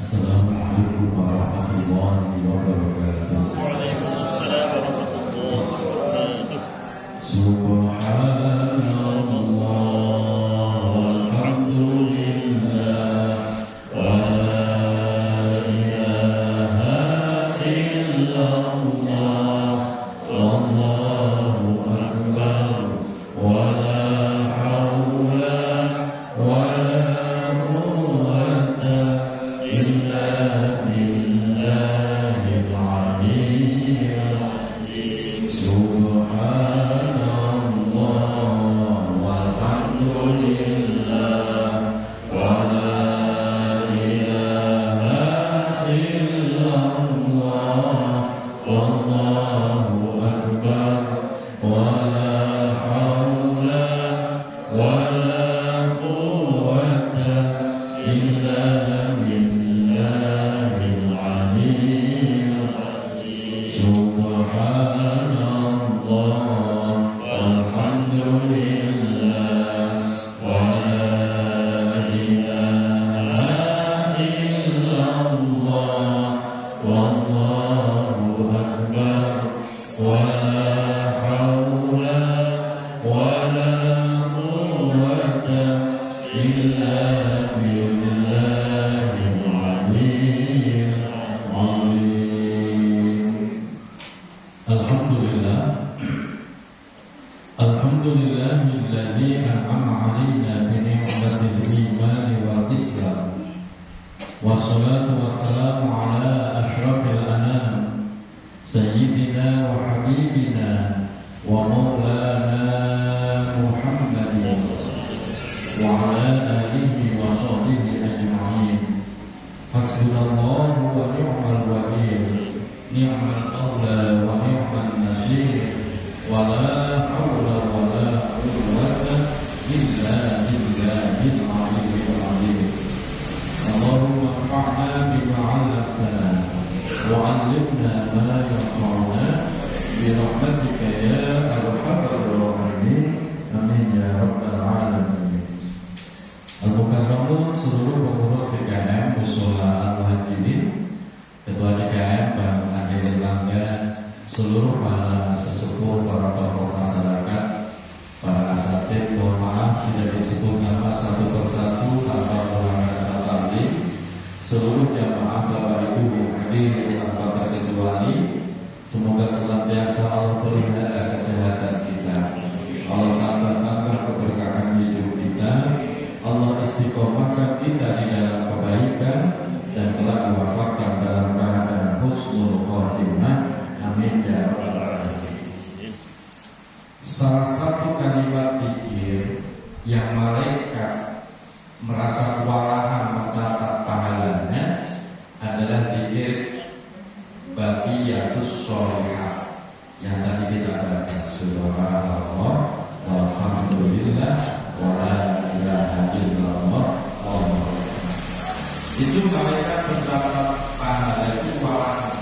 Assalamualaikum warahmatullahi wabarakatuh. Waalaikumsalam warahmatullahi wabarakatuh. Subhanallah walhamdulillah wa la ilaha illallah wallahu akbar wa la haula wa la quwwata illa billahil aliyyil azim. Subhanallah walhamdulillah wa la ilaha illallah wallahu akbar wa la haula wa la quwwata illa billahil aliyyil azim. Subhanallah walhamdulillah wa la ilaha illallah wallahu akbar wa la haula wa la quwwata illa billahil aliyyil azim. Alhamdulillah, alhamdulillahilladzi an'ama 'alaina bi ni'matil iman wal islam. Wassalatu wassalamu ala asyrafil anam sayyidina wa habibina wa maulana Muhammadin wa ala alihi wa sahbihi ajma'in. Hasbunallahu wa ni'mal wakil, ni'mal maula wa ni'man nasir, wa la hawla wa la quwwata illa billahil aliyyil azim. Allahumma anfa'na bima 'allamtana wa 'allimna ma yanfa'una bi rahmatika ya arhamar rahimin. Amin ya rabbal alamin. Al-Mukarramun, seluruh pengurus DKM Mushola Al-Muhajirin, Ketua DKM Bang Ade Erlangga, seluruh para sesepuh, para tokoh masyarakat, para asatid, mohon maaf tidak disebut nama satu persatu tanpa mengurangi rasa taklim. Seluruh jamaah Bapak Ibu yang hadir tanpa terkecuali, semoga senantiasa Allah pelihara kesehatan kita, Allah tambah keberkahan hidup kita, Allah istiqomahkan kita di dalam kebaikan dan kelak wafatkan dalam keadaan husnul khotimah. Amin ya rabbal alamin. Salah satu kalimat zikir yang malaikat merasa kewalahan mencatat pahalanya adalah zikir baqiyatus sholihah yang tadi kita baca. Subhanallah walhamdulillah wa la ilaha illallah wallahu akbar. Itu malaikat mencatat pahala itu kewalahan.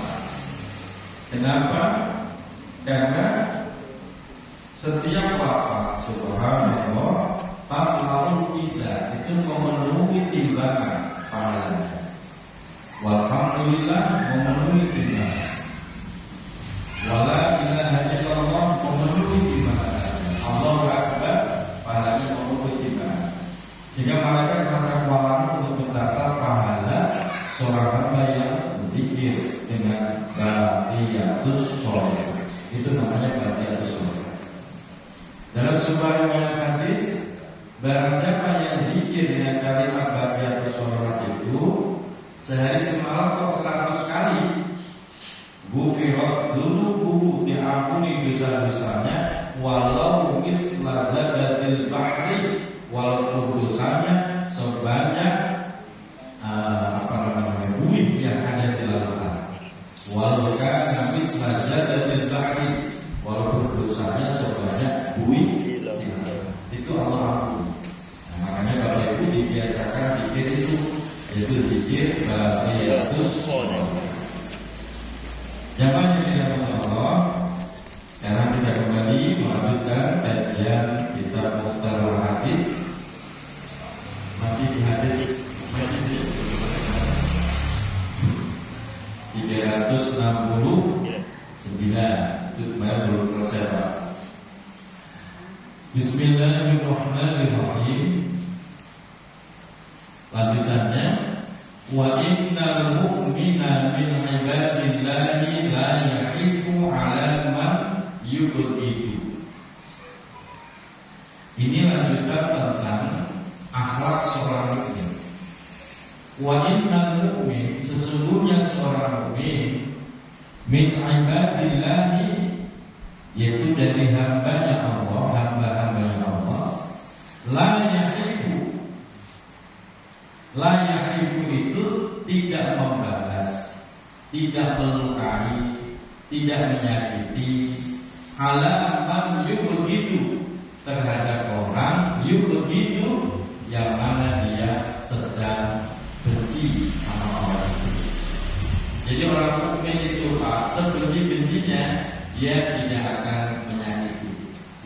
Kenapa? Karena setiap lafaz subhanallah tatla'ul mizan, itu memenuhi timbangan pahalanya. Walhamdulillah memenuhi timbangan. Wala ilaha illallah memenuhi timbangan. Allahu akbar pahalanya memenuhi timbangan. Sehingga malaikat merasa kewalahan untuk mencatat pahala seorang hamba yang berzikir dengan baqiyatus sholihah. Itu namanya baqiyatus sholihah. Dalam sebuah riwayat hadis, barang siapa yang zikir dengan kalimat baqiyatus sholihah itu sehari semalam kok 100 kali, ghufirat dzunubuhu, diampuni dosa-dosanya, walau misla zabadil bahri, walaupun dosanya sebanyak bumi yang ada di lautan. Walau kana misla zabadil bahri, walaupun dosanya sebanyak bumi di lautan. Itu Allah ampuni. Nah, makanya Bapak Ibu dibiasakan zikir itu, yaitu zikir baqiyatus sholihah. Jamaah yang dirahmati Allah, sekarang kita kembali melanjutkan kajian kitab Mukhtarul Hadis. Masih di hadis, masih di Bismillahirrahmanirrahim. Lanjutannya, wa innal mu'mina min ibadillahi la yahifu ala man yubghidu. Ini lanjutan tentang akhlak seorang mukmin. Wa innal mu'min, sesungguhnya seorang mukmin, min ibadillahi, yaitu dari hambanya Allah, hamba-hambanya Allah, la yahifu itu tidak membalas, tidak melukai, tidak menyakiti, ala man yubghidu, terhadap orang yubghidu yang mana dia sedang benci sama orang itu. Jadi orang mukmin itu Pak, sebenci-bencinya dia tidak akan menyakiti.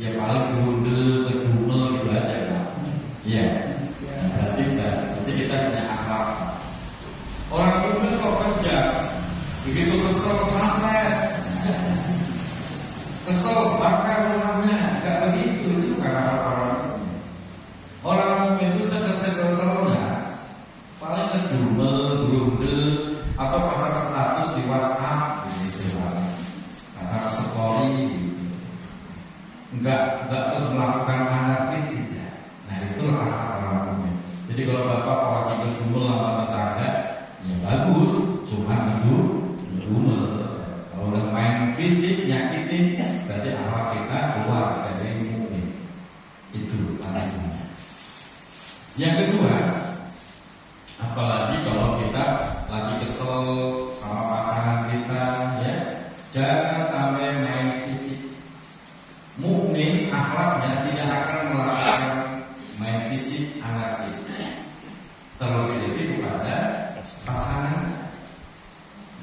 Ya paling berundel, kedumel gitu aja Pak. Iya. Berarti kita punya akhlak. Orang mukmin kok kerja, begitu kesel santai, kesel bakar rumahnya, nggak begitu. Itu karena orang mukmin. Orang mukmin itu sekesel-keselnya paling kedumel, berundel, atau pasang status di WhatsApp gitu paling. Pasang story gitu. Enggak terus melakukan anarkis tidak. Nah itulah orang mukmin. Jadi kalau bapak lagi ngedumel sama tetangga, ya bagus, cuma ngedumel. Kalau udah main fisik nyakitin, berarti akhlak kita keluar dari mukmin. Itu artinya. Yang kedua, apalagi kalau kita lagi kesel sama pasangan kita, ya jangan sampai main fisik. Mukmin akhlaknya tidak akan melakukan main fisik anarkis. Terlebih lebih kepada pasangan.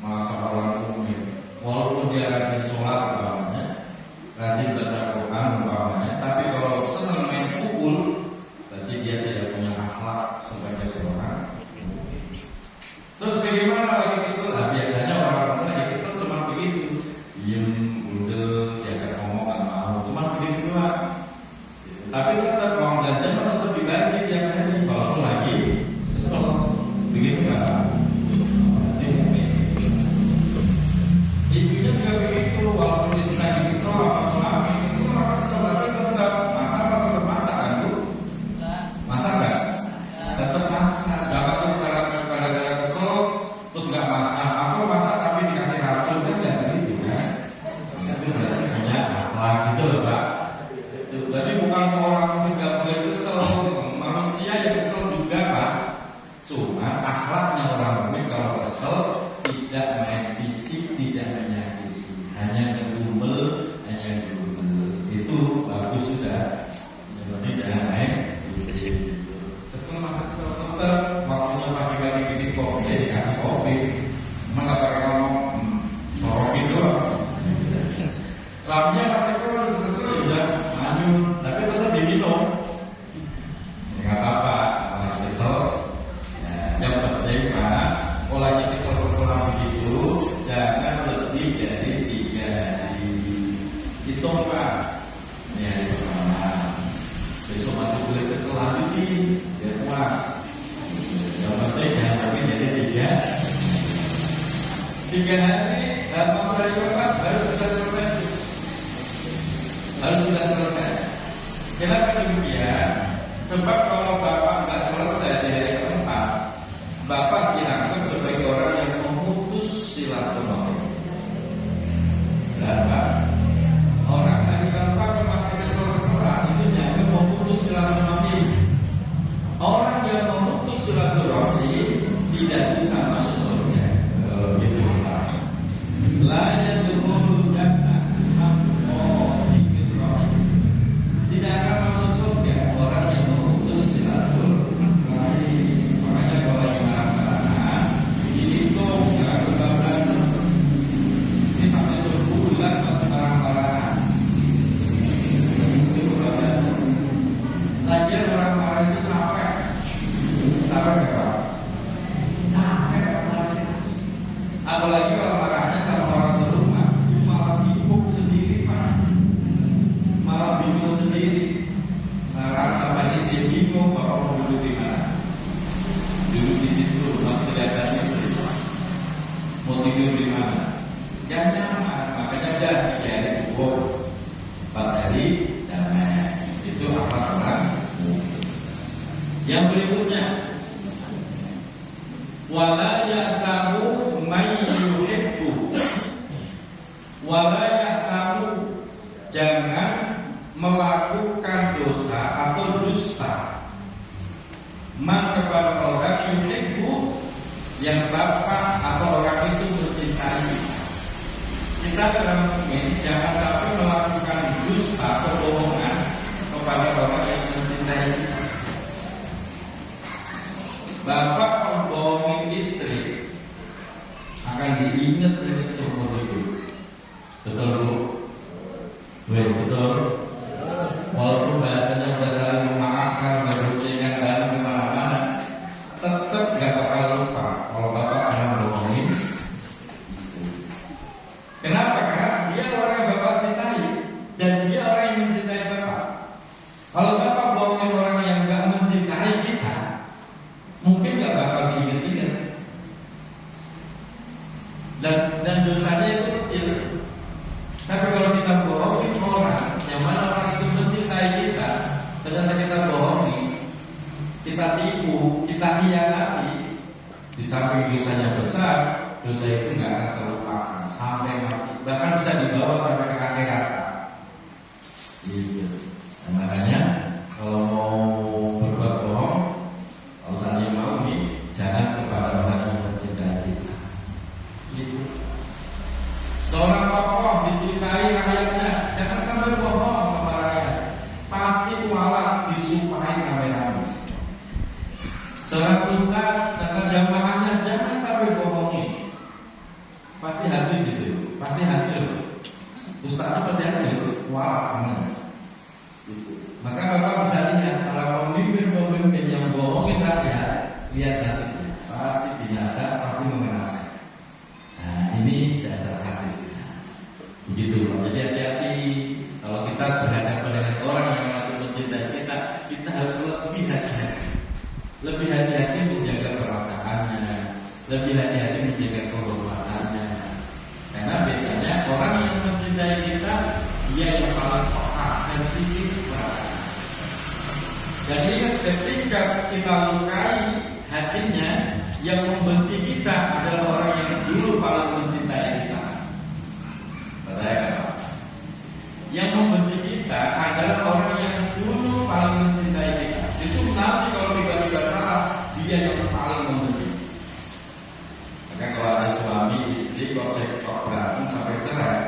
Masa orang mukmin, walaupun dia rajin sholat umpamanya, rajin baca Quran umpamanya, tapi kalau senang main pukul, berarti dia tidak punya akhlak sebagai seorang mukmin. Terus bagaimana lagi kesel? Nah, biasanya orang lagi kesel cuma begitu, diem, bundel, diajak ngomong nggak mau, cuma begitu doang. Tapi tetap uang jajan tetap dibagi tiap hari, walaupun lagi kesel, begitu nggak? Berarti mukmin. Ibunya juga begitu, walaupun istri lagi kesel sama suami, kesel, tapi tetap masak atau tetap masak kan Bu? Masak nggak? Tetap masak. Jangan terus gara-gara kesel terus nggak masak. Aku masak tapi dikasih racun kan nggak begitu kan? Itu berarti punya akhlak gitu loh Pak. Jadi bukan orang mukmin nggak boleh kesel, manusia yang kesel juga Pak. Cuma akhlaknya orang mukmin kalau kesel tidak main fisik, tidak menyakiti, hanya ngedumel, itu bagus sudah. Yang penting jangan main fisik. Kesel mah kesel, tetap waktunya pagi-pagi gini kopi ya dikasih kopi. Emang nggak pakai ngomong sorokin doang. Suaminya pasti kalau kesel udah manyun, tapi tetap diminum. Ya nggak apa-apa, lagi kesel. Yang penting Pak, kalau lagi kesel-keselan begitu, jangan lebih dari 3 hari. Hitung Pak. Ini hari pertama. Besok masih boleh kesel lagi nih, biar puas. Yang penting jangan lebih dari 3 hari. Dan masuk hari keempat harus sudah selesai. Harus sudah selesai. Kenapa demikian? Sebab kalau Bapak nggak selesai di hari keempat, Bapak dianggap sebagai orang yang memutus silaturahmi. Jelas Pak? Orang dari Bapak masih kesel-keselan itu dianggap memutus silaturahmi. Orang yang memutus silaturahmi tidak bisa masuk surga. Gitu Pak. La yadkhulul jannah tidak akan masuk surga orang yang memutus silaturahmi. Makanya kalau lagi marah-marah, dihitung, jangan kebablasan. dia bingung bapak mau duduk di mana. Duduk di situ masih kelihatan istri. Mau tidur di mana? Gak nyaman, makanya udah 3 hari cukup, 4 hari damai. Itu apa orang mukmin. Yang berikutnya, wala ya'samu may yuhibbu. Wala ya'samu, jangan melakukan dosa atau dusta man kepada orang yuhibbu, yang bapak atau orang itu mencintai kita. Kita dalam mukmin jangan sampai melakukan dusta, kebohongan kepada orang yang mencintai kita. Bapak kalau bohongin istri akan diingat-ingat seumur hidup. Betul Bu? Betul. Walaupun bahasanya udah saling memaafkan, udah berjanjian dalam kemana-mana, tetap gak bakal lupa kalau bapak pernah bohongin istri. Kenapa? Karena dia orang yang bapak cintai dan dia orang yang mencintai bapak. Kalau bapak bohongin orang yang gak mencintai kita, mungkin gak bakal diingat-ingat. Dan dosanya itu kecil. Tapi kalau kita bohongin orang yang mana orang itu mencintai kita, ternyata kita bohongin, kita tipu, kita hianati, di samping dosanya besar, dosa itu nggak akan terlupakan sampai mati, bahkan bisa dibawa sampai ke akhirat. Gitu. Nah, makanya kalau mau berbuat bohong, kalau saya mau nih, jangan kepada orang yang mencintai kita. Gitu. Seorang tokoh dicintai rakyatnya, jangan sampai bohong sama rakyat. Pasti kualat disumpahi rame-rame. Seorang ustaz sama jamaahnya jangan sampai bohongin. Pasti habis itu, pasti hancur. Ustaznya pasti hancur, kualat namanya. Maka bapak bisa lihat para pemimpin-pemimpin yang bohongin rakyat, lihat nasibnya, pasti binasa, pasti mengenaskan. Nah, ini dasar hadis. Begitu, jadi hati-hati kalau kita berhadapan dengan orang yang mengaku mencintai kita, kita harus lebih hati-hati. Lebih hati-hati menjaga perasaannya, lebih hati-hati menjaga kehormatannya. Karena biasanya orang yang mencintai kita, dia yang paling peka, sensitif perasaan. Dan ingat, ketika kita lukai hatinya, yang membenci kita adalah orang yang dulu paling mencintai kita. Percaya kan? Yang membenci kita adalah orang yang dulu paling mencintai kita. Itu nanti kalau tiba-tiba salah, dia yang paling membenci. Maka kalau ada suami istri kok cekcok berantem sampai cerai,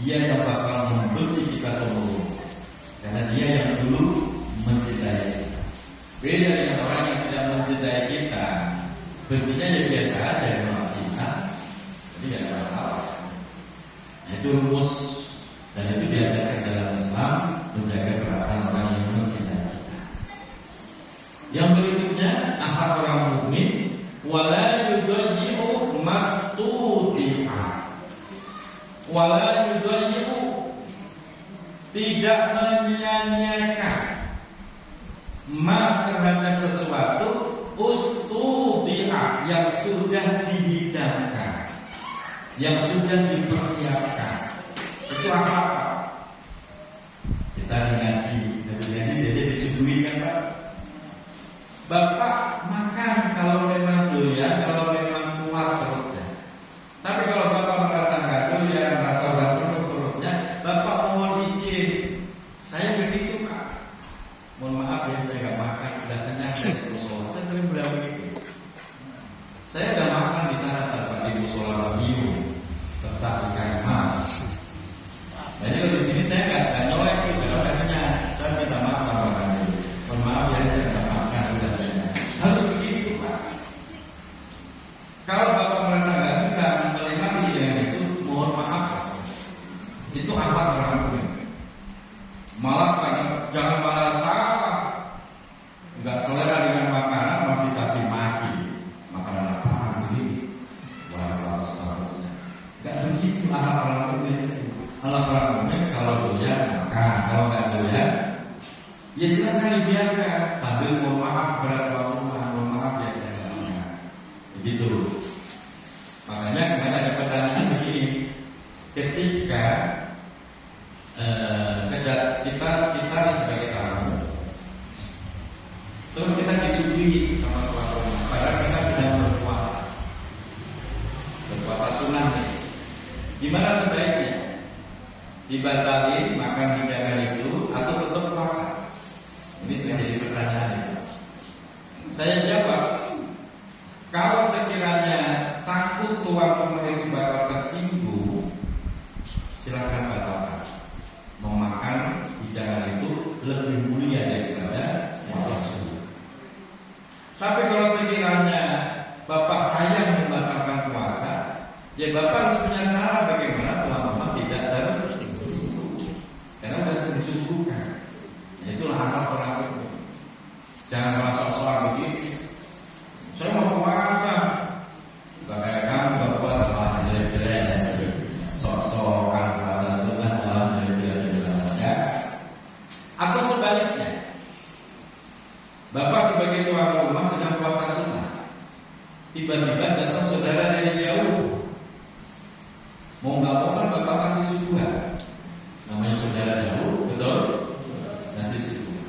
dia yang bakal membenci kita semua. Karena dia yang dulu mencintai kita. Beda dengan orang yang tidak mencintai kita. Bencinya ya biasa aja, memang cinta, jadi tidak ada masalah. Nah, itu rumus dan itu diajarkan dalam Islam, menjaga perasaan orang yang mencintai kita. Yang berikutnya, akhlak orang mukmin, wala yudayyi'u mastudi'a. Wala yudayyi'u, tidak menyia-nyiakan ma terhadap sesuatu ustudi'a, yang sudah dihidangkan, yang sudah dipersiapkan. Itu apa? Kita ngaji, habis ngaji biasanya disuguhi kan Pak. Bapak makan kalau memang doyan, kalau memang kuat perutnya. Tapi kalau Bapak merasa nggak doyan, merasa udah penuh perutnya, Bapak mohon izin, saya begitu Pak. Mohon maaf ya, saya nggak makan, udah kenyang dari musola. Saya sering bilang begitu. Saya udah makan di sana Pak, di musola Rabiu, pecah ikan emas. Nah, kalau di sini saya nggak nyolek gitu, udah kenyang. Saya minta maaf Pak. Mohon maaf ya, saya nggak makan, udah kenyang. Harus begitu Pak. Kalau Bapak merasa nggak bisa menikmati yang itu, mohon maaf. Itu akhlak orang mukmin. Malah jangan malah salah, nggak selera dengan makanan, malah dicaci maki. Makanan apa ini? Wah, batas-batasnya. Nggak begitu akhlak orang mukmin. Akhlak orang mukmin kalau doyan ya silakan dibiarkan sambil mohon maaf kepada tuan rumah, mohon maaf ya saya nggak punya, begitu. Makanya kemarin ada pertanyaan begini, ketika kita sebagai tamu, terus kita disuguhi sama tuan rumah, padahal kita sedang berpuasa sunnah nih. Gimana sebaiknya? Dibatalin makan hidangan itu atau tetap puasa? Ini sudah jadi pertanyaan ya. Saya jawab, kalau sekiranya takut tuan rumah itu bakal tersinggung, silakan batalkan. Memakan hidangan itu lebih mulia daripada puasa sunnah. Tapi kalau sekiranya Bapak sayang membatalkan puasa, ya Bapak harus punya cara bagaimana tuan rumah tidak tersinggung, karena sudah disuguhkan. Itulah anak orang itu. Jangan merasa soal begini. Saya mau puasa, bukan kayak kamu gak puasa malah jelek-jelek, sok-sokan puasa sunnah malah jelek-jelek ya. Atau sebaliknya, Bapak sebagai tuan rumah sedang puasa sunnah, tiba-tiba datang saudara dari jauh, mau nggak mau kan Bapak kasih suguhan. Namanya saudara jauh, betul? Kasih suguhan.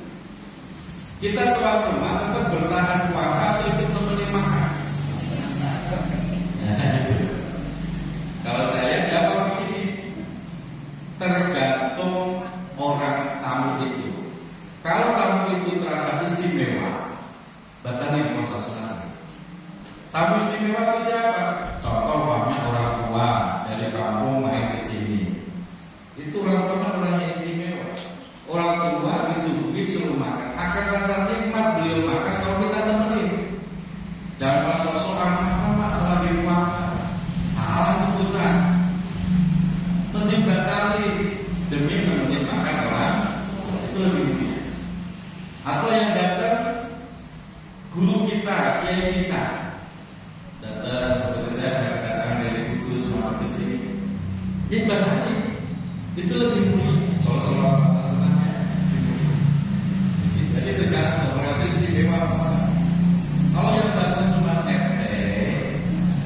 Kita tuan rumah tetap bertahan puasa atau ikut nemenin makan? Nah, itu. Kalau saya jawab begini, tergantung orang tamu itu. Kalau tamu itu terasa istimewa, batalin puasa sunnah. Tamu istimewa itu siapa? Contoh banyak orang tua dari kampung main ke sini. Itu orang tua kan orangnya istimewa. Orang tua disuguhi suruh makan, akan rasa nikmat beliau makan kalau kita temenin. Jangan merasa soal mak selagi puasa. Salah itu bocah. Mending batalin demi nemenin makan orang, itu lebih mulia. Atau yang datang guru kita, kiai kita, datang seperti saya kedatangan dari Kudus malam ke sini, jadi batalin, itu lebih mulia. Kalau sholat puasa sunnahnya, jadi tergantung orang itu istimewa apa. Kalau yang datang cuma RT,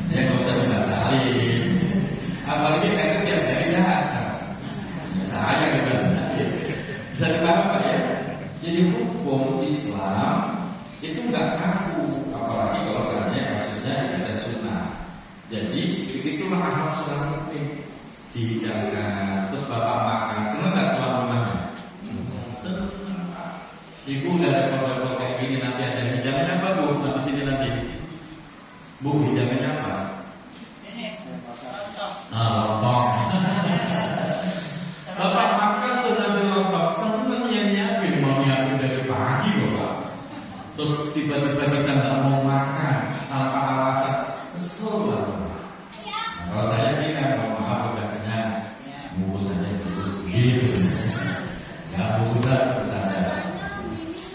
ya nggak usah dibatalin. Apalagi RT tiap hari datang, saya juga bisa dipaham Pak ya. Jadi hukum Islam itu nggak kaku, apalagi kalau seandainya kasusnya ibadah sunnah. Jadi begitulah akhlak Islam ini dihidangkan, terus Bapak makan, senang nggak tuan rumahnya? Senang. Ibu udah ada protokol kayak gini, nanti ada hidangannya apa Bu? Nanti sini nanti. Bu, hidangannya apa? Lontong. Bapak makan tuh nanti lontong, seneng ya nyiapin, mau nyiapin dari pagi Bapak. Terus tiba-tiba kita nggak mau makan tanpa alasan, kesel banget. Nah, kalau saya bilang, mau maaf udah kenyang, bungkus aja bungkus gitu, nggak bungkus saja.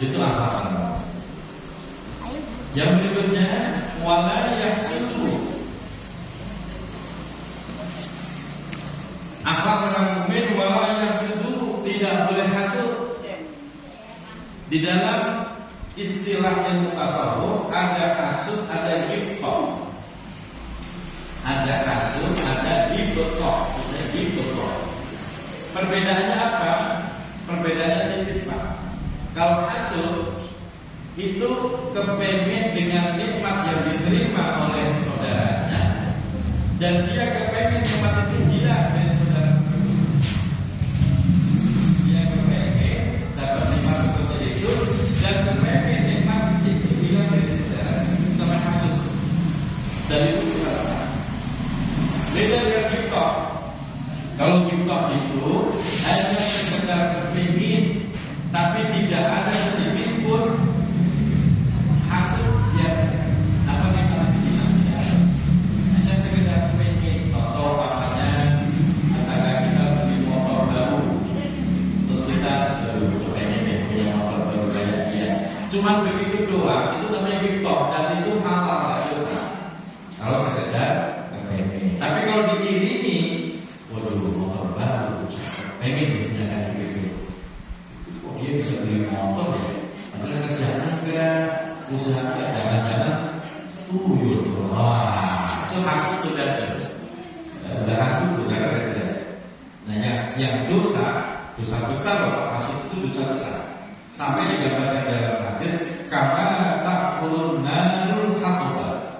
Itu akhlak. Yang berikutnya, wala yahsudu. Akhlak orang mukmin wala yahsudu, tidak boleh hasud. Di dalam istilah ilmu tasawuf ada hasud, ada ghibthah. Ada hasud, ada ghibthah. Misalnya ghibthah. Perbedaannya apa? Perbedaannya tipis Pak. Kalau hasud itu kepengen dengan nikmat yang diterima oleh saudaranya, dan dia kepengen nikmat itu hilang dari saudara tersebut. Dia kepengen dapat nikmat seperti itu dan kepengen nikmat itu hilang dari saudara. Itu namanya hasud. Dan itu bisa sama. Beda dengan ghibthah. Kalau ghibthah itu hanya sekedar kepingin, tapi tidak ada sedikit pun hasud yang nikmat itu hilang. Hanya sekedar kepingin. Contoh makanya tetangga kita beli motor baru, terus kita pengen punya motor baru kayak dia. Cuma begitu doang, itu namanya ghibthah dan itu halal, nggak dosa. Kalau sekedar pengen. Tapi kalau diiringi, waduh motor baru, pengen dia punya kayak gitu. Oh iya bisa beli motor ya, padahal kerjaan enggak, usaha enggak, jangan-jangan tuyul tuh. Wah, itu hasil tuh kan? Udah hasil tuh kan kerja. Nah yang dosa besar loh, hasil itu dosa besar. Sampai digambarkan dalam hadis, karena tak ulun narul hatoba.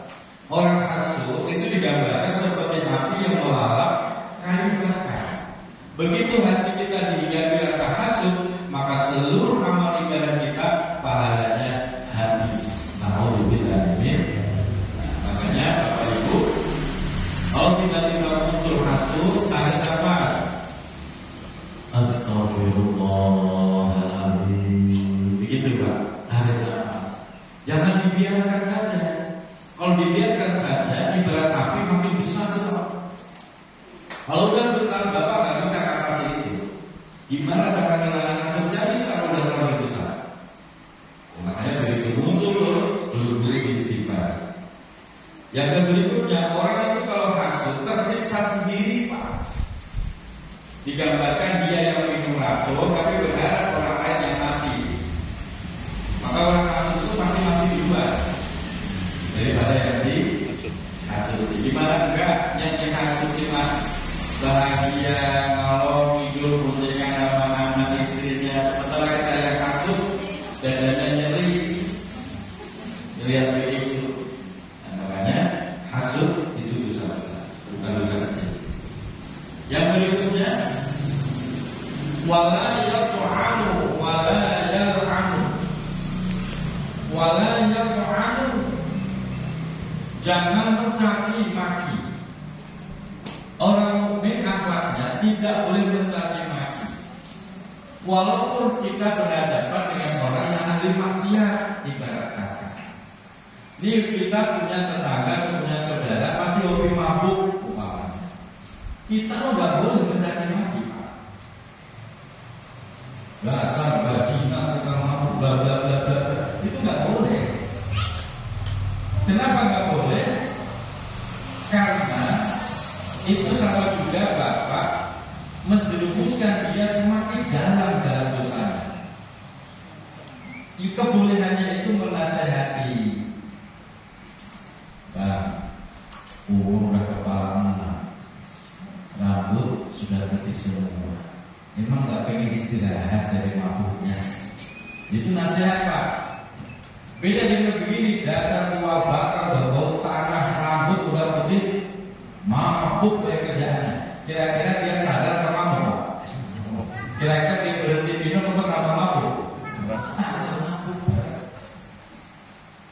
Orang hasud itu digambarkan seperti api yang melalap kayu bakar. Begitu hati kita dihigapi rasa hasud, maka seluruh amal ibadah kita pahalanya habis. Nauzubillah min. Makanya Bapak Ibu, kalau tiba-tiba muncul hasud, tarik nafas. Astaghfirullahaladzim. Begitu Pak, tarik nafas. Jangan dibiarkan saja. Kalau dibiarkan saja, ibarat api makin besar Pak. Kalau udah besar, Bapak nggak bisa atasi itu. Gimana cara ngilangin hasudnya? Bisa udah terlalu besar. Makanya begitu muncul buru-buru istighfar. Yang berikutnya, orang itu kalau hasud tersiksa sendiri Pak. Digambarkan dia yang minum racun, tapi berharap orang lain yang mati. Maka orang hasud itu pasti mati duluan daripada yang dihasuti. Gimana enggak yang dihasuti mah bahagia, kalau hidup punya anak istrinya, sementara kita yang hasud dadanya nyeri, lihat begitu. Nah, makanya hasud itu dosa besar, bukan dosa kecil. Yang berikutnya, wala yat'anu wala yal'anu. Wala yat'anu, jangan mencaci maki. Orang mukmin akhlaknya tidak boleh mencaci maki. Walaupun kita berhadapan dengan orang yang ahli maksiat, ibarat kata. Ini kita punya tetangga, punya saudara masih hobi mabuk, umpamanya. Kita nggak boleh mencaci maki. Dasar bajingan tukang mabuk, bla bla bla bla. Itu nggak boleh. Kenapa nggak boleh? Karena itu sama juga Bapak menjerumuskan dia semakin dalam dosanya. Kebolehannya itu menasehati. Bang, umur udah kepala, rambut sudah putih semua. Memang nggak pengen istirahat dari mabuknya. Itu nasihat Pak. Beda dengan begini, dasar tua bakal berbau tanah, rambut udah putih, mabuk dari kerjaannya. Kira-kira dia sadar apa mabuk? Kira-kira dia berhenti minum apa kenapa mabuk?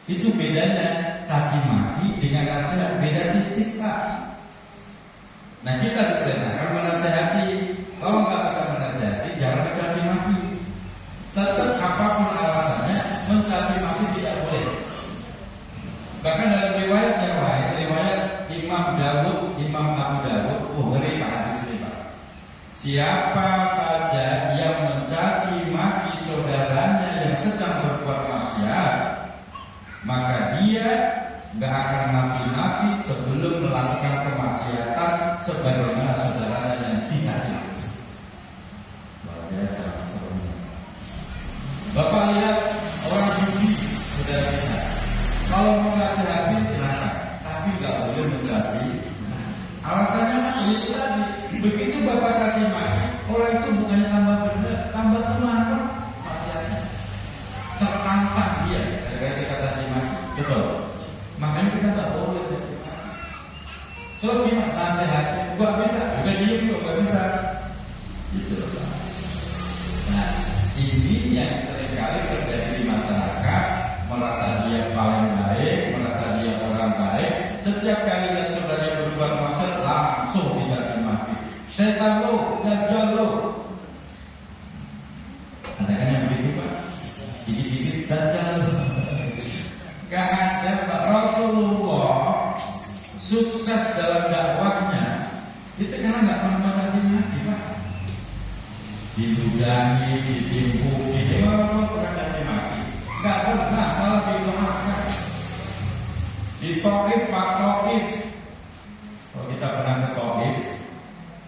Itu bedanya caci maki dengan nasihat, beda tipis Pak. Nah kita diperintahkan menasehati. Kalau nggak bisa menasehati, jangan mencaci maki. Tetap apapun alasannya, mencaci maki tidak boleh. Bahkan dalam riwayat yang lain, riwayat Imam Abu Dawud, ngeri Pak hadis ini Pak. Siapa saja yang mencaci maki saudaranya yang sedang berbuat maksiat, maka dia nggak akan mati sebelum melakukan kemaksiatan sebagaimana saudaranya yang dicaci maki. Luar biasa serunya. Bapak lihat orang judi, saudara kita. Kalau mau nasihatin silakan, tapi nggak boleh mencaci. Alasannya itu tadi, begitu Bapak caci maki, orang itu bukannya tambah benar, tambah semangat maksiatnya. Tertantang dia gara-gara kita caci maki, betul. Makanya kita nggak boleh caci maki. Terus gimana nasihatnya? Gak bisa, juga diem, gak bisa. Gitu Pak. Nah, ini yang seringkali terjadi di masyarakat, merasa dia paling baik, merasa dia orang baik. Setiap kali dia saudaranya berbuat maksiat, langsung dicaci maki. Setan lo, dajjal lo. Katakan yang begitu Pak. Dikit-dikit dajjal lo. Gak ada Pak. Rasulullah sukses dalam dakwahnya itu karena nggak pernah mencaci maki Pak. Didudangi, ditimpuki, dia langsung pernah caci maki. Nggak pernah, malah didoakan. Di Taif Pak, Taif. Kalau kita pernah ke Taif,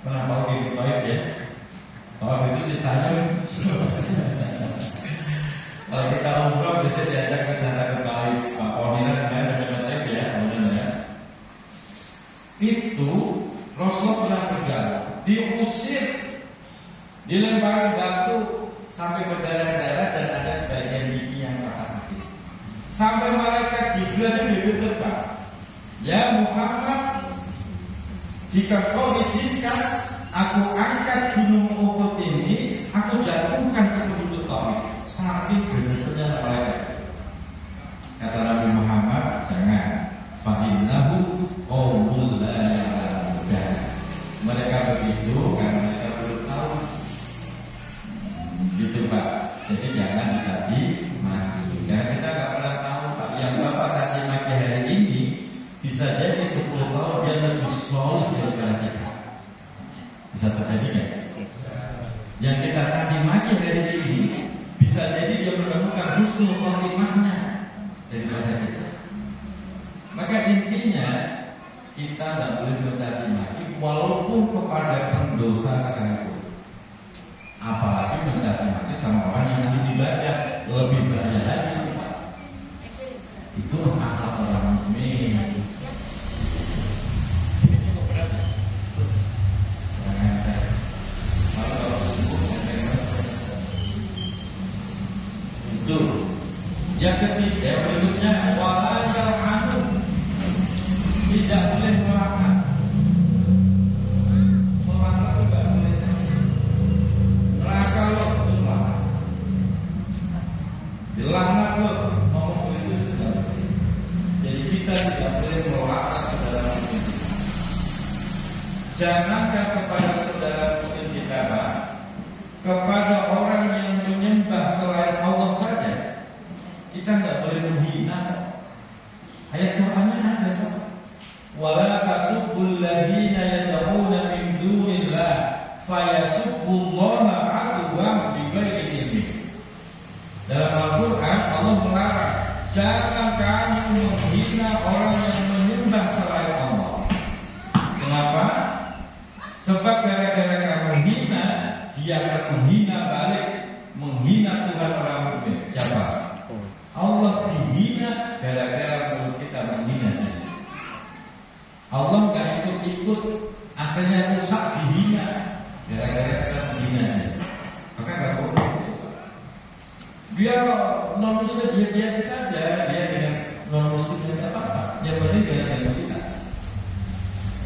pernah mau di Taif ya? Taif itu ceritanya Kalau kita umroh biasanya diajak ke sana ke Taif, Pak Poniran kan ada sama Taif ya, benar ya. Itu Rasulullah pernah berjalan, diusir, dilempari batu sampai berdarah-darah dan ada sebagian gigi yang patah. Sampai malaikat Jibril itu ditutup, ya Muhammad, jika kau izinkan, aku angkat gunung Uhud ini, aku jatuhkan ke penduduk Taif. Saking genitnya malaikat. Kata Nabi Muhammad, jangan. Fa'innahu qaumul la ya'lamun. Mereka begitu karena mereka belum tahu. Gitu Pak. Jadi jangan dicaci maki. Karena kita nggak pernah tahu Pak. Yang Bapak caci maki hari ini bisa jadi 10 tahun dia lebih solid daripada kita. Bisa terjadi kan? Yang kita caci maki hari ini bisa jadi dia menemukan husnul khotimahnya daripada kita. Maka intinya kita tidak boleh mencaci maki walaupun kepada pendosa sekalipun. Apalagi mencaci maki sama orang yang ahli ibadah, lebih bahaya lagi. Itu akhlak orang mukmin. Itu. Yang ketiga berikutnya wala yal'anu, tidak boleh melaknat. Melaknat itu tidak boleh. Neraka lo itu melaknat. Dilaknat lo ngomong begitu tidak boleh. Jadi kita tidak boleh melaknat saudara muslim kita. Jangankan kepada saudara muslim kita Pak, kepada orang yang menyembah selain Allah saja kita nggak boleh menghina. Ayat Qur'annya ada Pak. Wala tasubbul ladzina yad'una min dunillah fayasubbullaha adwan bighairi ilmi. Dalam Al-Qur'an Allah melarang, jangan kamu menghina orang yang menyembah selain Allah. Kenapa? Sebab gara-gara kamu hina, dia akan menghina balik, menghina Tuhan orang mukmin. Siapa? Allah dihina gara-gara mulut kita menghina dia. Allah nggak ikut-ikut, akhirnya rusak dihina gara-gara kita menghina dia. Maka nggak boleh. Dia non muslim dia saja, dia dengan non muslim tidak apa-apa. Yang penting jangan ganggu kita.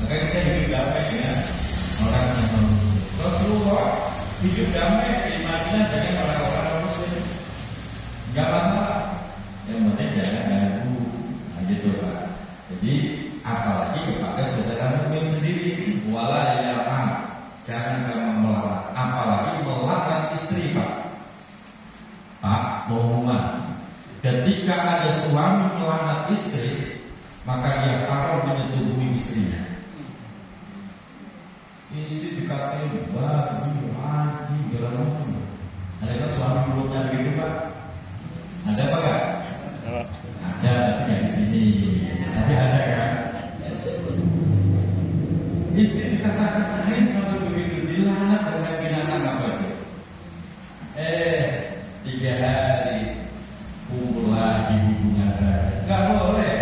Maka kita hidup damai dengan orang yang non muslim. Rasulullah hidup damai di Madinah dengan orang-orang non muslim. Nggak masalah. Yang penting jangan ganggu, nah, gitu Pak. Jadi apalagi kepada saudara mukmin sendiri, wala ya'am, jangan kamu melaknat, apalagi melaknat istri Pak. Pak, pengumuman, ketika ada suami melaknat istri, maka dia haram menyetubuhi istrinya. Istri dikatain babi, lagi, segala macam. Adakah suami mulutnya begitu Pak? Ada apa enggak? Ada, tapi nggak di sini. Tapi ada kan? Istri dikata-katain sampai begitu, dilaknat oleh binatang apa itu? 3 hari kumpul lagi hubungan badan. Nggak boleh.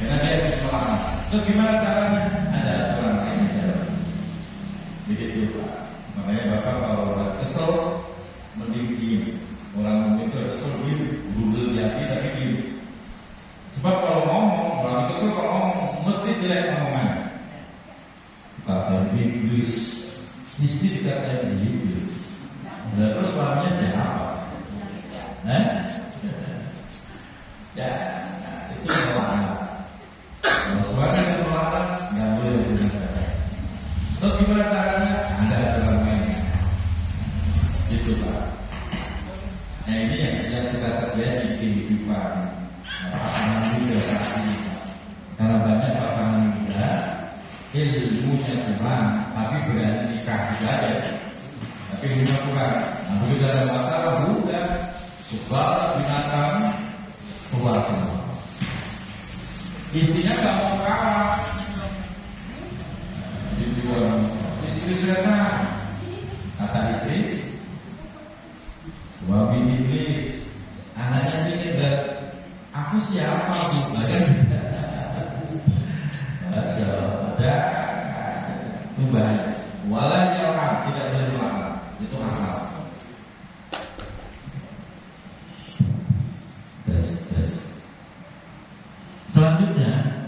Karena dia harus melaknat. Terus gimana caranya? Ada aturan lainnya. Begitu Pak. Makanya Bapak kalau kesel mending diem. Orang mukmin itu kesel diem, gundul di hati tapi diem. Sebab kalau ngomong, orang kesel kalau ngomong mesti jelek ngomongannya. Dikatain iblis, istri dikatain iblis. Nah, terus suaminya siapa? Ya, itu melaknat. Kalau suami yang melaknat, nggak boleh digunakan. Terus gimana caranya? Ada aturan mainnya. Itu Pak. Nah ini yang suka terjadi di kehidupan pasangan muda saat ini. Karena banyak pasangan muda ilmunya kurang, tapi berani nikah juga ada. Tapi ilmunya kurang. Nah begitu ada masalah udah segala binatang keluar semua. Istrinya nggak mau kalah. Dibilang istri sudah kata istri, Wabi iblis, anaknya pikir aku siapa bukan? Masya Allah, itu baik. Walanya orang tidak boleh melamar, itu haram. Tes. Selanjutnya,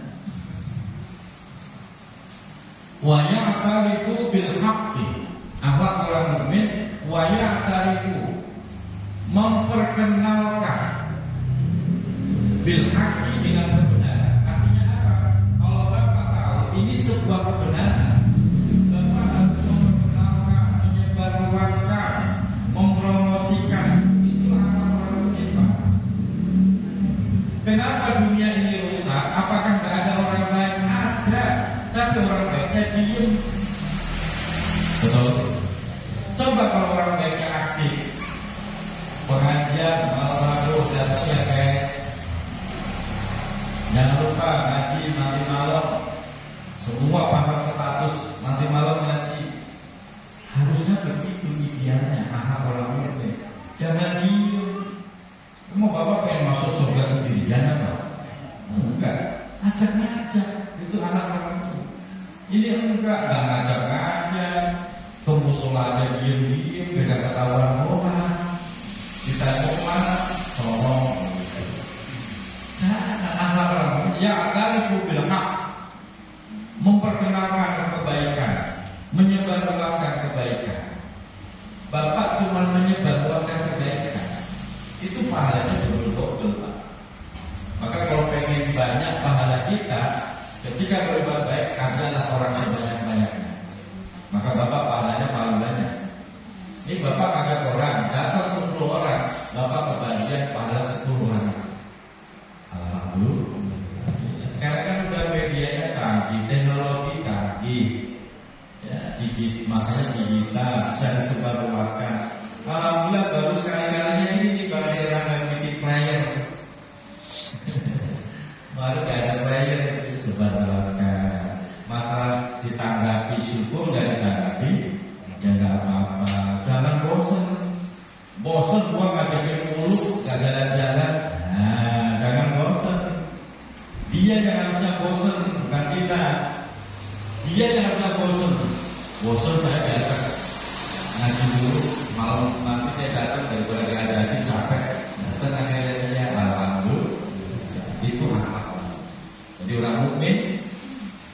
wa ya'tarifu bil haqqi, akhlak orang mukmin. Wa ya'tarifu, memperkenalkan bil haqqi, dengan kebenaran. Artinya apa? Kalau Bapak tahu ini sebuah kebenaran, Bapak harus memperkenalkan, menyebarluaskan, mempromosikan. Itulah orang mukmin, Pak. Kenapa dunia ini rusak? Apakah nggak ada orang baik? Ada, tapi orang baiknya diem. Betul. Coba kalau orang baiknya aktif, pengajian malam datang ya guys. Jangan lupa ngaji nanti malam. Semua pasang status nanti malam ngaji. Harusnya begitu idealnya anak orang mukmin. Jangan diem. Mau Bapak pengen masuk surga sendirian apa? Enggak. Ajak-ngajak. Itu anak orang mukmin. Ini enggak ngajak-ngajak. Ke musola aja diem-diem, beda ketahuan orang. Kita mau mana? Tolong. Jangan anak orang ya ta'rifu bil haqq, memperkenalkan kebaikan, menyebarluaskan kebaikan. Bapak cuma menyebarluaskan kebaikan, itu pahalanya double-double, Pak. Maka kalau pengen banyak pahala kita, ketika berbuat baik, ajalah orang sebanyak-banyaknya. Maka Bapak pahalanya paling banyak. Ini Bapak ngajak orang, datang 10 orang, Bapak kebagian pahala 10 orang. Alhamdulillah. Sekarang kan udah medianya canggih, teknologi canggih. Ya, masalah digital bisa disebarluaskan. Alhamdulillah baru sekali-kalinya ini nih kalau orang yang bikin player. Baru gak ada player, sebarluaskan. Masalah ditanggapi syukur, nggak ditanggapi ya nggak apa-apa. Jangan bosen gua ngajakin mulu, nggak jalan-jalan. Nah, jangan bosen. Dia yang harusnya bosen, bukan kita. Dia yang harusnya bosen. Saya diajak ngaji dulu, malam nanti saya datang daripada diajakin capek. Datang akhirnya alhamdulillah. Itu akhlak. Jadi orang mukmin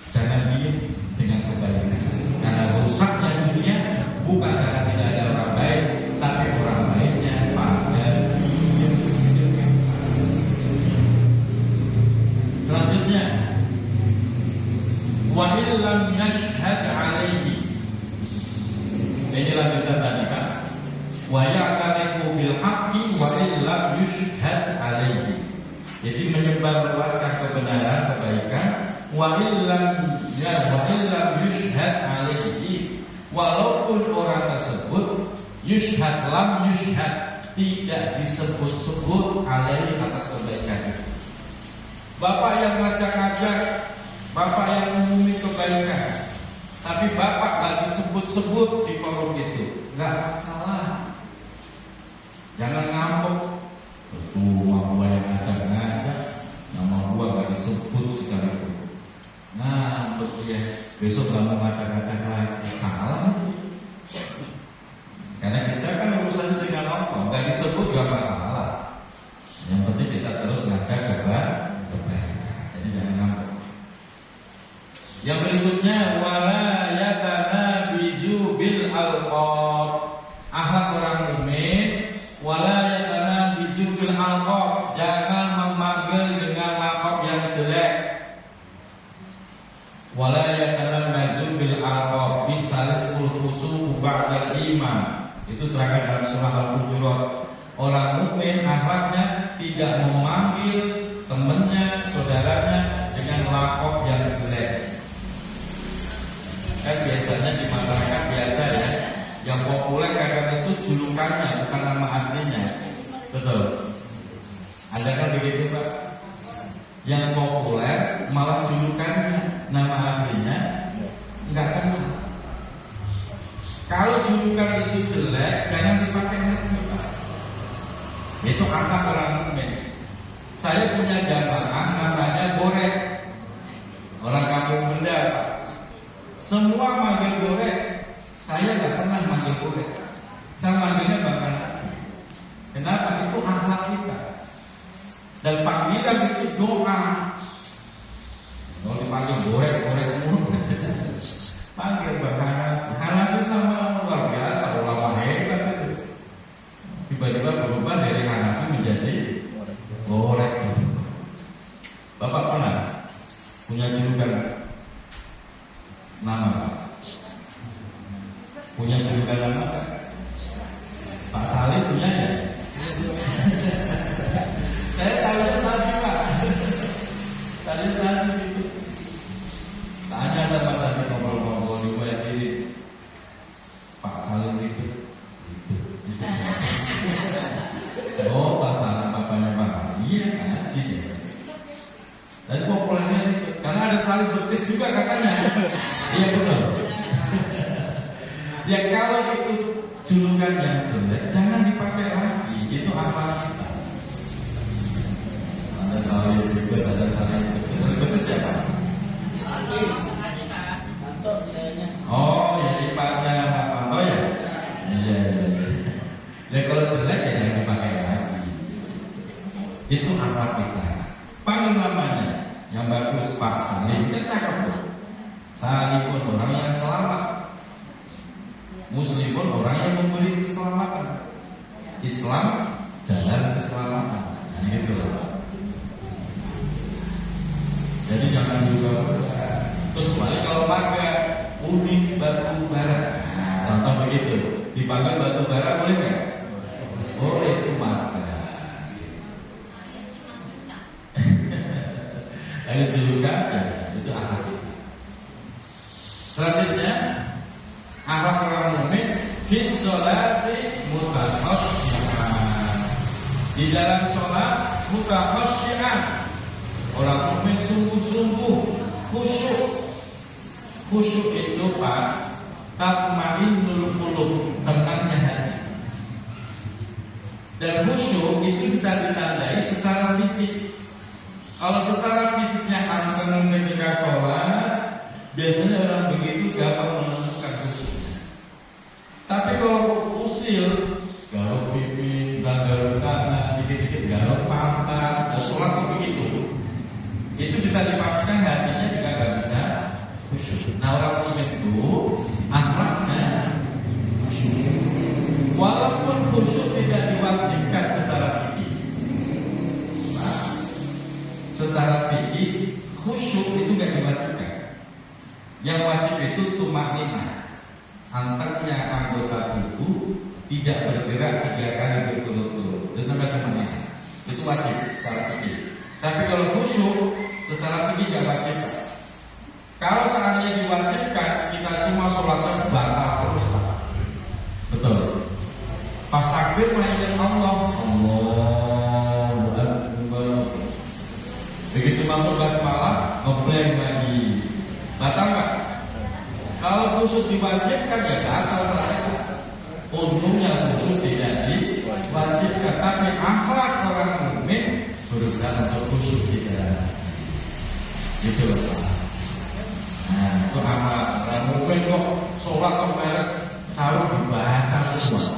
jangan diem dengan kebaikan. Karena rusaknya dunia bukan karena tidak ada orang baik, tapi orang baiknya pada diem. Selanjutnya, wa illam yashhad alaihi. Ini lanjutan tadi, Pak. Wa ya'tarifu bil haqqi wa illam yashhad alaihi. Jadi menyebarluaskan kebenaran, kebaikan. Wa illam yushhad alaihi, walaupun orang tersebut yushhad lam yushhad, tidak disebut-sebut alaihi atas kebaikan itu. Bapak yang ngajak-ngajak, Bapak yang ngumumin kebaikan, tapi Bapak gak disebut-sebut di forum itu, gak masalah. Jangan ngambek. Cuma gua yang ngajak-ngajak, nama gua gak disebut sekalipun. Nah, betul ya. Besok gak mau ngacak-ngacak lagi, salah itu. Karena kita kan urusannya dengan Allah, gak disebut gak masalah. Yang penting kita terus ngajak kebaikan. Jadi jangan ngambek. Yang berikutnya, wala yatanabizu bil alqab. Akhlak orang mukmin, wala yatanabizu bil alqab. Jangan memanggil dengan lakab yang jelek. Wala yatanabizu bil alqab bisalisul fusuq ba'dal iman. Itu terangkan dalam surah Al-Hujurat. Orang mukmin akhlaknya tidak memanggil temannya, saudaranya dengan lakab yang jelek. Kan biasanya di masyarakat biasa ya, yang populer kadang itu julukannya bukan nama aslinya. Betul. Ada kan begitu, Pak? Yang populer malah julukannya, nama aslinya enggak kenal. Kalau julukan itu jelek, jangan dipakai lagi, Pak. Itu akhlak orang mukmin. Saya punya jamaah namanya Gorek. Orang kampung Benda. Semua manggil Gorek. Saya nggak pernah manggil Gorek. Saya manggilnya Bang Anas. Kenapa? Itu akhlak kita. Dan panggilan itu doa. Kalau dipanggil Gorek mulu. Panggil Bang Anas. Anas itu nama luar biasa, ulama hebat itu. Tiba-tiba berubah dari Hanafi menjadi Gorek. Bapak pernah punya julukan nama Pak? Punya julukan nama Pak? Pak Salim punya ya? Saya tahu tadi Pak. Tadi gitu. Tanya sama tadi ngobrol-ngobrol di Wajiri. Pak Salim itu. Oh, Pak Salim papanya Pak. Iya, ngaji sih. Dan populernya karena ada Salim betis juga katanya. Iya betul. Ya kalau itu julukan yang jelek jangan dipakai lagi. Itu apa kita? Ada Salim betis, ada Salim betis. Salim betis siapa? Oh, ya iparnya Mas Manto ya? Iya. Ya kalau jelek ya jangan dipakai lagi. Itu akhlak kita. Panggil namanya yang bagus Pak Salim, kan cakep tuh. Salim pun orang yang selamat. Muslim pun orang yang memberi keselamatan. Islam jalan keselamatan. Nah, gitu loh. Jadi jangan juga kecuali kalau marga Uni Batu Bara. Contoh begitu. Dipanggil Batu Bara boleh nggak? Boleh, itu marga. Lalu julukan ya, itu akhlak kita. Selanjutnya akhlak orang mukmin fi sholati mutakhasyian. Di dalam sholat mutakhasyian. Orang mukmin sungguh-sungguh khusyuk. Khusyuk itu Pak, tatmainnul qulub, tenangnya hati. Dan khusyuk itu bisa ditandai secara fisik. Kalau secara fisiknya anteng ketika sholat, biasanya orang begitu gampang menemukan khusyuk. Tapi kalau usil, garuk pipi, garuk kanan, dikit-dikit garuk pantat, sholat kok begitu. Itu bisa dipastikan hatinya juga nggak bisa khusyuk. Nah orang mukmin itu akhlaknya khusyuk. Walaupun khusyuk tidak diwajibkan secara fikih. Nah, secara fikih khusyuk itu nggak diwajibkan. Yang wajib itu tumakninah. Antarnya anggota tubuh tidak bergerak 3 kali berturut-turut. Itu namanya tumakninah. Itu wajib secara fikih. Tapi kalau khusyuk secara fikih tidak wajib. Kalau seandainya diwajibkan, kita semua sholatnya batal terus Pak. Betul. Pas takbir ingat Allah, Allahu Akbar. Begitu masuk basmalah, ngeblank lagi. Batal nggak? Kalau khusyuk diwajibkan ya batal sholatnya. Untungnya khusyuk tidak diwajibkan, tapi akhlak orang mukmin berusaha untuk khusyuk di dalam. Gitu loh Pak. Nah, itu akhlak orang mukmin kok sholat kok merek selalu dibaca semua.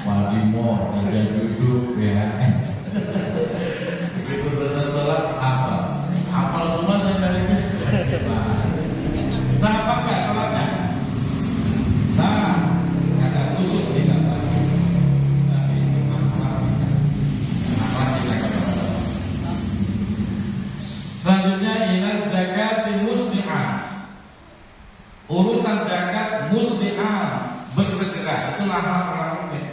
Wadimor, dan duduk, BHS. Begitu selesai sholat, apal semua saya baliknya. Sah apa enggak sholatnya? Sah. Kata khusyuk tidak wajib. Tapi itu akhlak kita. Akhlak kita kepada Allah. Selanjutnya ila zakati musli'an. Urusan zakat musli'an, bersegera. Itulah akhlak orang mukmin.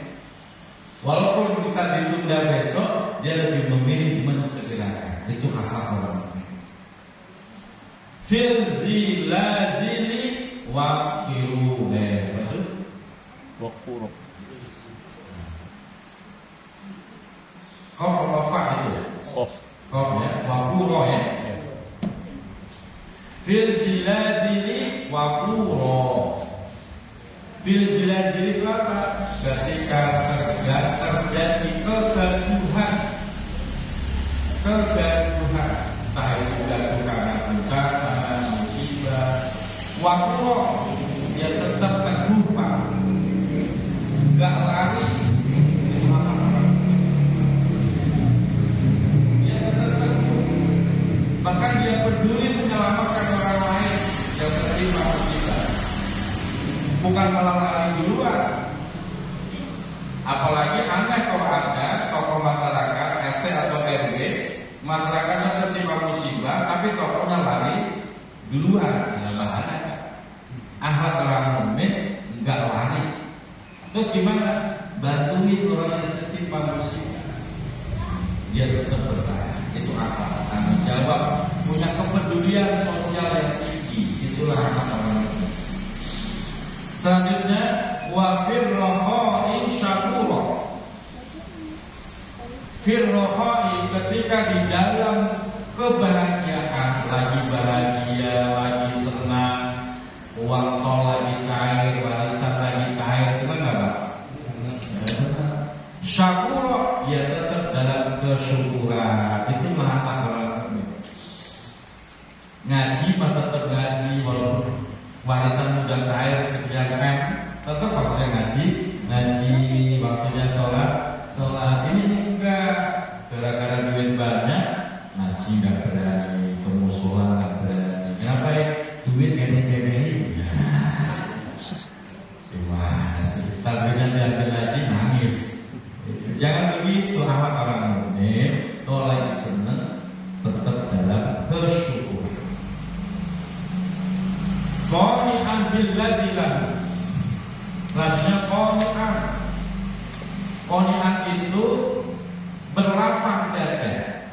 Walaupun bisa ditunda besok, dia lebih memilih mensegerakan. Itu akhlak orang mukmin. Fil zilazili waqiru. Betul? Waquru. Qaf atau fa itu? Qaf ya, waquru ya. Fil zilazili waquru. Fil zilazili itu apa? Ketika terjadi kegaduhan kegaduhan, entah itu gaduh karena bencana, musibah, wakoh, dia tetap teguh Pak, nggak lari. Itu apa? Dia tetap teguh, bahkan dia peduli menyelamatkan orang lain yang tertimpa musibah, bukan malah lari duluan. Apalagi aneh kalau ada tokoh masyarakat RT atau RW, masyarakatnya tertimpa musibah, tapi tokohnya lari duluan. Ya bahaya. Akhlak orang mukmin nggak lari. Terus gimana? Bantuin orang yang tertimpa musibah. Dia tetap bertahan. Itu apa? Tanggung jawab, punya kepedulian sosial yang tinggi. Itulah akhlak orang mukmin. Selanjutnya wa firrohoi syakuro. Firrohoi ketika di dalam kebahagiaan, lagi bahagia, lagi senang, uang tol lagi cair, warisan lagi cair, senang nggak Pak? Senang. Syakuro, ya tetap dalam kesyukuran. Itu maha orang mukmin. Ngaji mah tetap ngaji, walaupun warisan udah cair sekian kan, tetap waktunya ngaji, waktunya sholat. Ini enggak, gara-gara duit banyak, ngaji nggak berani, kemusola nggak berani. Kenapa ya? Duit nggak dijagain. Gimana sih? Targetnya diambil lagi nangis. Jangan begitu, akhlak orang mukmin. Kalau lagi seneng, tetap dalam kesyukuran. Qani'an billadzi lahu. Selanjutnya qani'an. Qani'an itu berlapang dada,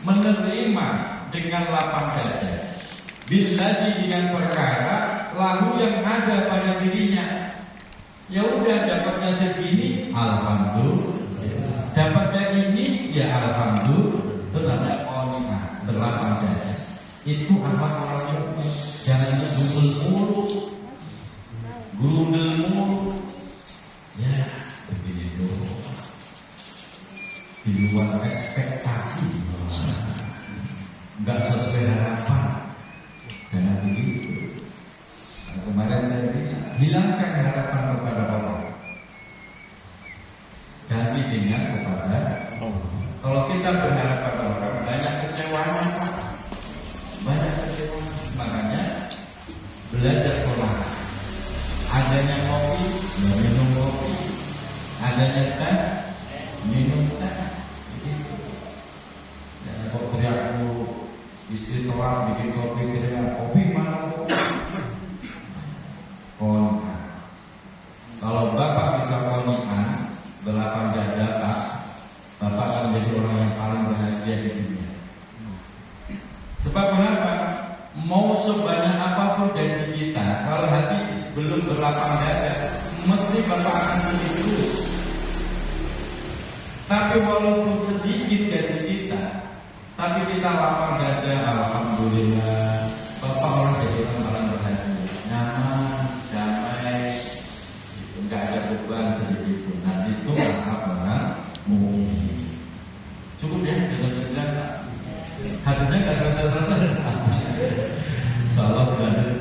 menerima dengan lapang dada. Billadzi dengan perkara lahu yang ada pada dirinya. Ya udah, dapatnya segini, alhamdulillah. Dapatnya ini, ya alhamdulillah. Itu namanya qani'an, berlapang dada. Itu akhlak orang mukmin. Jangan gundul mulu, ya begini dulu, di luar ekspektasi, nggak sesuai harapan. Jangan begitu. Nah, kemarin saya bilang, hilangkan harapan kepada orang, ganti dengan kepada Allah. Kalau kita berharap pada orang, banyak kecewaan, banyak kecewaan. Makanya belajar pola. Adanya kopi, minum kopi. Adanya teh, minum teh. Begitu. Ya, kok teriak lu, istri telat bikin kopi, teriak kopi mana kopi? Qani'an. Kalau bapak bisa qani'an, berlapang dada Pak, bapak akan menjadi orang yang paling bahagia di dunia. Sebab kenapa? Mau sebanyak apapun gaji kita, kalau hati belum berlapang dada, mesti bapak akan sedih terus. Tapi walaupun sedikit gaji kita, tapi kita lapang dada, alhamdulillah, bapak orang jadi orang paling bahagia, nyaman, damai, nggak ada beban sedikit pun. Nanti itu orang mukmin. Cukup ya, jam 9 Pak. Hadisnya nggak selesai. Insyaallah berlanjut